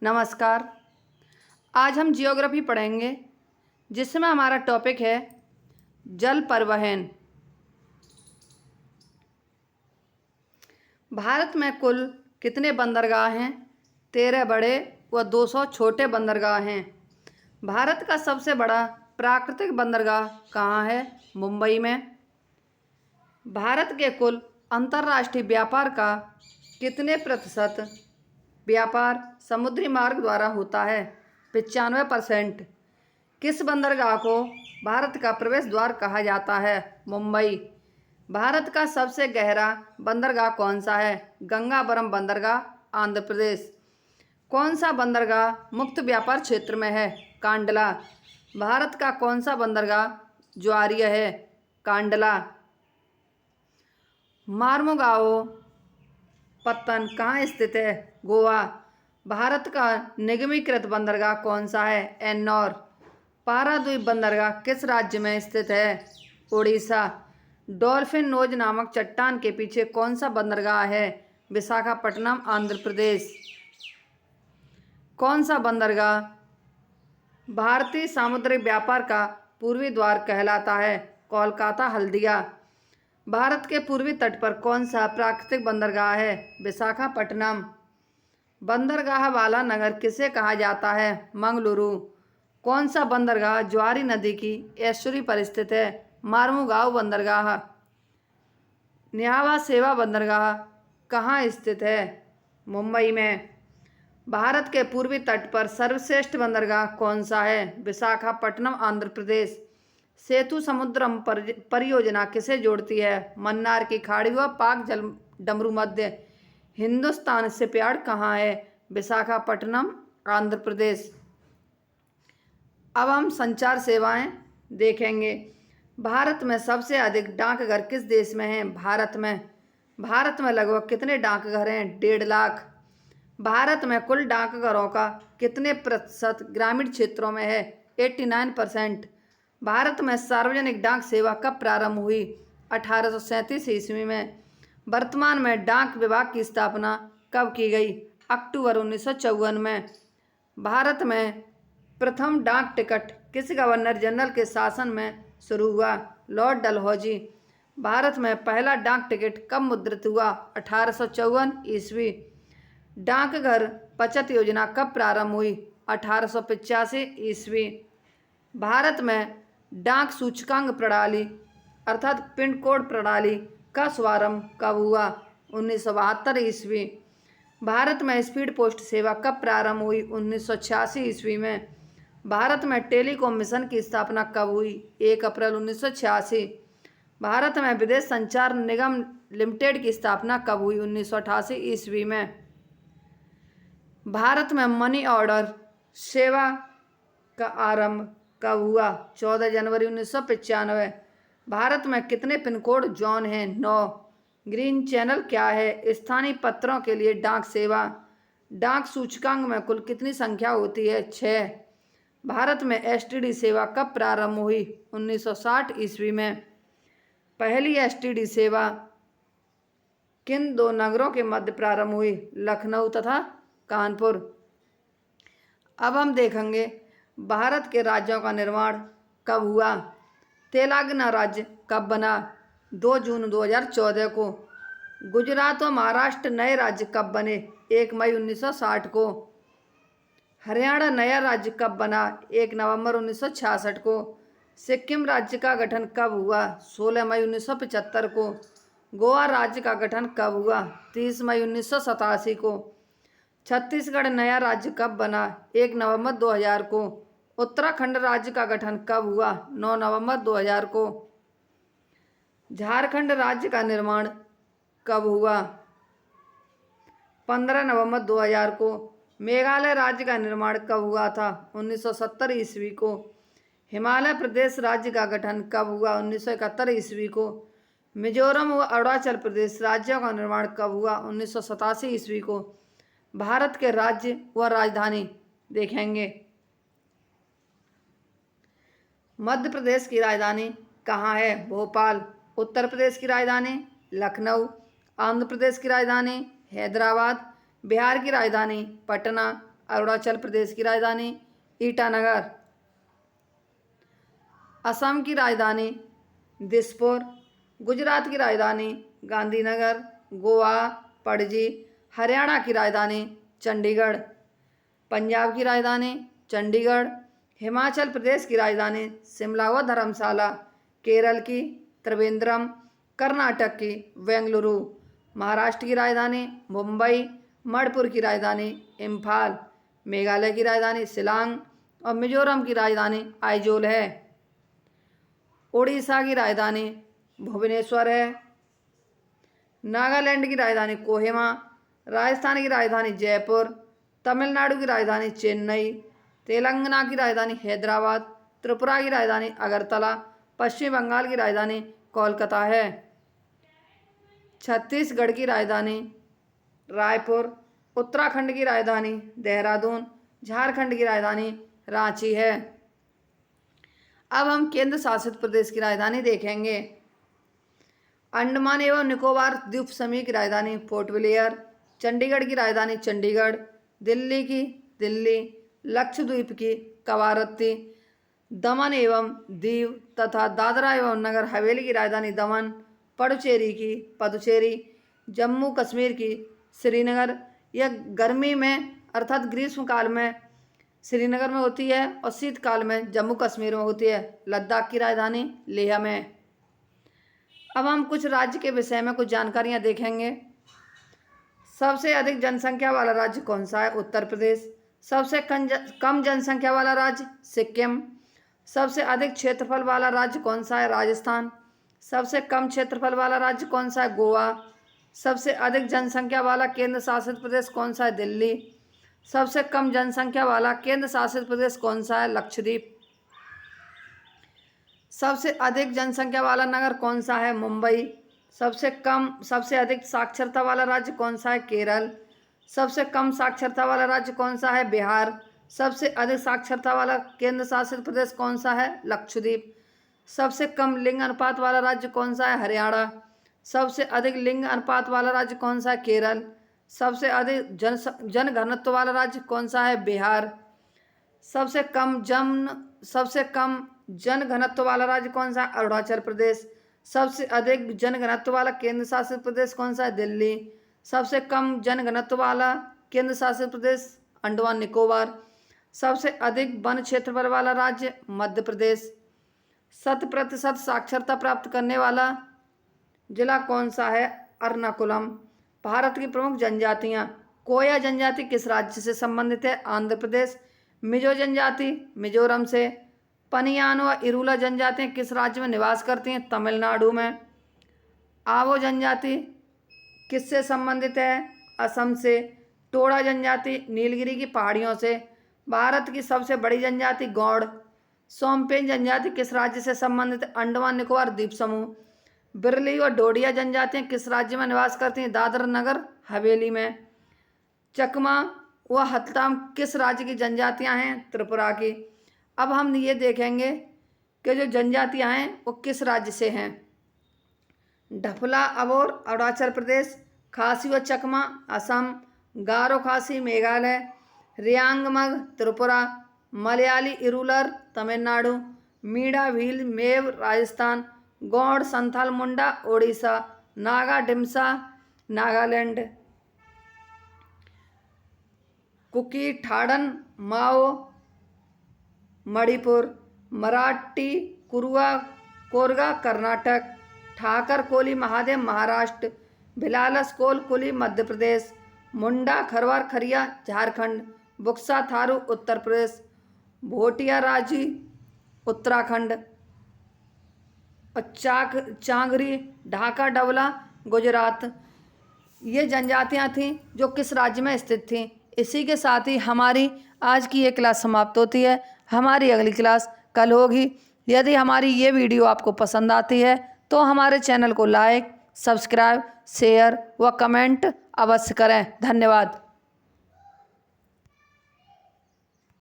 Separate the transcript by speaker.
Speaker 1: नमस्कार। आज हम जियोग्राफी पढ़ेंगे जिसमें हमारा टॉपिक है जल परिवहन। भारत में कुल कितने बंदरगाह हैं? 13 बड़े व 200 छोटे बंदरगाह हैं। भारत का सबसे बड़ा प्राकृतिक बंदरगाह कहाँ है? मुंबई में। भारत के कुल अंतर्राष्ट्रीय व्यापार का कितने प्रतिशत व्यापार समुद्री मार्ग द्वारा होता है? 95%। किस बंदरगाह को भारत का प्रवेश द्वार कहा जाता है? मुंबई। भारत का सबसे गहरा बंदरगाह कौन सा है? गंगाबरम बंदरगाह, आंध्र प्रदेश। कौन सा बंदरगाह मुक्त व्यापार क्षेत्र में है? कांडला। भारत का कौन सा बंदरगाह ज्वारीय है? कांडला। मार्मुगाओ पत्तन कहाँ स्थित है? गोवा। भारत का निगमीकृत बंदरगाह कौन सा है? एन्नौर। पारादीप बंदरगाह किस राज्य में स्थित है? उड़ीसा। डॉल्फिन नोज नामक चट्टान के पीछे कौन सा बंदरगाह है? विशाखापट्टनम, आंध्र प्रदेश। कौन सा बंदरगाह भारतीय सामुद्रिक व्यापार का पूर्वी द्वार कहलाता है? कोलकाता, हल्दिया। भारत के पूर्वी तट पर कौन सा प्राकृतिक बंदरगाह है? विशाखापट्टनम। बंदरगाह वाला नगर किसे कहा जाता है? मंगलुरु। कौन सा बंदरगाह ज्वारी नदी की एस्चुरी पर स्थित है? मार्मुगाओ बंदरगाह। न्यावा सेवा बंदरगाह कहाँ स्थित है? मुंबई में। भारत के पूर्वी तट पर सर्वश्रेष्ठ बंदरगाह कौन सा है? विशाखापट्टनम, आंध्र प्रदेश। सेतु समुद्रम परियोजना किसे जोड़ती है? मन्नार की खाड़ी व पाक जल डमरू मध्य। हिंदुस्तान शिपयार्ड कहाँ है? विशाखापट्टनम, आंध्र प्रदेश। अब हम संचार सेवाएं देखेंगे। भारत में सबसे अधिक डाकघर किस देश में हैं? भारत में। भारत में लगभग कितने डाकघर हैं? 1.5 लाख। भारत में कुल डाकघरों का कितने प्रतिशत ग्रामीण क्षेत्रों में है? 89%। भारत में सार्वजनिक डाक सेवा कब प्रारंभ हुई? 1837 ईस्वी में। वर्तमान में डाक विभाग की स्थापना कब की गई? अक्टूबर 1954 में। भारत में प्रथम डाक टिकट किस गवर्नर जनरल के शासन में शुरू हुआ? लॉर्ड डलहौजी। भारत में पहला डाक टिकट कब मुद्रित हुआ? 1854 ईस्वी। डाकघर बचत योजना कब प्रारंभ हुई? 1885 ईस्वी। भारत में डाक सूचकांक प्रणाली अर्थात पिन कोड प्रणाली का शुभारंभ कब हुआ? 1972 ईस्वी। भारत में स्पीड पोस्ट सेवा कब प्रारंभ हुई? 1986 ईस्वी में। भारत में टेलीकॉम मिशन की स्थापना कब हुई? 1 अप्रैल 1986। भारत में विदेश संचार निगम लिमिटेड की स्थापना कब हुई? 1988 ईस्वी में। भारत में मनी ऑर्डर सेवा का आरंभ कब हुआ? 14 जनवरी 1995। भारत में कितने पिन कोड जोन हैं? 9। ग्रीन चैनल क्या है? स्थानीय पत्रों के लिए डाक सेवा। डाक सूचकांक में कुल कितनी संख्या होती है? 6। भारत में एसटीडी सेवा कब प्रारंभ हुई? 1960 ईस्वी में। पहली एसटीडी सेवा किन 2 नगरों के मध्य प्रारंभ हुई? लखनऊ तथा कानपुर। अब हम देखेंगे भारत के राज्यों का निर्माण कब हुआ? तेलंगाना राज्य कब बना? 2 जून 2014 को। गुजरात व महाराष्ट्र नए राज्य कब बने? 1 मई 1960 को। हरियाणा नया राज्य कब बना? 1 नवंबर 1966 को। सिक्किम राज्य का गठन कब हुआ? 16 मई 1975 को। गोवा राज्य का गठन कब हुआ? 30 मई 1987 को। छत्तीसगढ़ नया राज्य कब बना? 1 नवंबर 2000 को। उत्तराखंड राज्य का गठन कब हुआ? 9 नवंबर 2000 को। झारखंड राज्य का निर्माण कब हुआ? 15 नवंबर 2000 को। मेघालय राज्य का निर्माण कब हुआ था? 1970 ईस्वी को। हिमाचल प्रदेश राज्य का गठन कब हुआ? 1971 ईस्वी को। मिजोरम व अरुणाचल प्रदेश राज्यों का निर्माण कब हुआ? 1987 ईस्वी को। भारत के राज्य व राजधानी देखेंगे। मध्य प्रदेश की राजधानी कहाँ है? भोपाल। उत्तर प्रदेश की राजधानी लखनऊ। आंध्र प्रदेश की राजधानी हैदराबाद। बिहार की राजधानी पटना। अरुणाचल प्रदेश की राजधानी ईटानगर। असम की राजधानी दिसपुर। गुजरात की राजधानी गांधीनगर। गोवा पणजी। हरियाणा की राजधानी चंडीगढ़। पंजाब की राजधानी चंडीगढ़। हिमाचल प्रदेश की राजधानी शिमला व धर्मशाला। केरल की त्रिवेंद्रम। कर्नाटक की बेंगलुरु। महाराष्ट्र की राजधानी मुंबई। मणिपुर की राजधानी इम्फाल। मेघालय की राजधानी शिलांग और मिजोरम की राजधानी आइजोल है। उड़ीसा की राजधानी भुवनेश्वर है। नागालैंड की राजधानी कोहिमा। राजस्थान की राजधानी जयपुर। तमिलनाडु की राजधानी चेन्नई। तेलंगाना की राजधानी हैदराबाद। त्रिपुरा की राजधानी अगरतला। पश्चिम बंगाल की राजधानी कोलकाता है। छत्तीसगढ़ की राजधानी रायपुर। उत्तराखंड की राजधानी देहरादून। झारखंड की राजधानी रांची है। अब हम केंद्र शासित प्रदेश की राजधानी देखेंगे। अंडमान एवं निकोबार द्वीप समूह की राजधानी पोर्ट ब्लेयर। चंडीगढ़ की राजधानी चंडीगढ़। दिल्ली की दिल्ली। लक्षद्वीप की कवारत्ती। दमन एवं दीव तथा दादरा एवं नगर हवेली की राजधानी दमन। पुडुचेरी की पुदुचेरी। जम्मू कश्मीर की श्रीनगर। यह गर्मी में अर्थात ग्रीष्म काल में श्रीनगर में होती है और शीतकाल में जम्मू कश्मीर में होती है। लद्दाख की राजधानी लेह में। अब हम कुछ राज्य के विषय में कुछ जानकारियां देखेंगे। सबसे अधिक जनसंख्या वाला राज्य कौन सा है? उत्तर प्रदेश। सबसे कम जनसंख्या वाला राज्य सिक्किम। सबसे अधिक क्षेत्रफल वाला राज्य कौन सा है? राजस्थान। सबसे कम क्षेत्रफल वाला राज्य कौन सा है? गोवा। सबसे अधिक जनसंख्या वाला केंद्र शासित प्रदेश कौन सा है? दिल्ली। सबसे कम जनसंख्या वाला केंद्र शासित प्रदेश कौन सा है? लक्षद्वीप। सबसे अधिक जनसंख्या वाला नगर कौन सा है? मुंबई। सबसे अधिक साक्षरता वाला राज्य कौन सा है? केरल। सबसे कम साक्षरता वाला राज्य कौन सा है? बिहार। सबसे अधिक साक्षरता वाला केंद्र शासित प्रदेश कौन सा है? लक्षद्वीप। सबसे कम लिंग अनुपात वाला राज्य कौन सा है? हरियाणा। सबसे अधिक लिंग अनुपात वाला राज्य कौन सा है? केरल। सबसे अधिक जनघनत्व वाला राज्य कौन सा है? बिहार। सबसे कम जनघनत्व वाला राज्य कौन सा है? अरुणाचल प्रदेश। सबसे अधिक जनघनत्व वाला केंद्र शासित प्रदेश कौन सा है? दिल्ली। सबसे कम जनघनत्व वाला केंद्र शासित प्रदेश अंडमान निकोबार। सबसे अधिक वन क्षेत्रफल वाला राज्य मध्य प्रदेश। 100% साक्षरता प्राप्त करने वाला जिला कौन सा है? एर्नाकुलम। भारत की प्रमुख जनजातियां। कोया जनजाति किस राज्य से संबंधित है? आंध्र प्रदेश। मिजो जनजाति मिजोरम से। पनियान व इरूला जनजातियां किस राज्य में निवास करती हैं? तमिलनाडु में। आवो जनजाति किससे संबंधित है? असम से। टोडा जनजाति नीलगिरी की पहाड़ियों से। भारत की सबसे बड़ी जनजाति गौड़। सोमपेन जनजाति किस राज्य से संबंधित है? अंडमान निकोबार द्वीप समूह। बिरली व डोडिया जनजातियां किस राज्य में निवास करती हैं? दादरा नगर हवेली में। चकमा व हथलाम किस राज्य की जनजातियां हैं? त्रिपुरा की। अब हम ये देखेंगे कि जो जनजातियां हैं वो किस राज्य से हैं। ढफला अबोर अरुणाचल प्रदेश। खासी व चकमा असम। गारो खासी मेघालय। रियांगमग त्रिपुरा। मलयाली इरूलर तमिलनाडु। मीणा भील मेव राजस्थान। गौड़ संथाल मुंडा ओडिशा। नागा डिमसा नागालैंड। कुकी ठाडन माओ मणिपुर। मराठी कुरुआ कोरगा कर्नाटक। ठाकर कोली महादेव महाराष्ट्र। भिलालस कोल कुली मध्य प्रदेश। मुंडा खरवार खरिया झारखंड। बुक्सा थारू उत्तर प्रदेश। भोटिया राजी उत्तराखंड। चांगरी ढाका डवला गुजरात। ये जनजातियां थीं जो किस राज्य में स्थित थीं। इसी के साथ ही हमारी आज की ये क्लास समाप्त होती है। हमारी अगली क्लास कल होगी। यदि हमारी ये वीडियो आपको पसंद आती है तो हमारे चैनल को लाइक, सब्सक्राइब, शेयर व कमेंट अवश्य करें। धन्यवाद।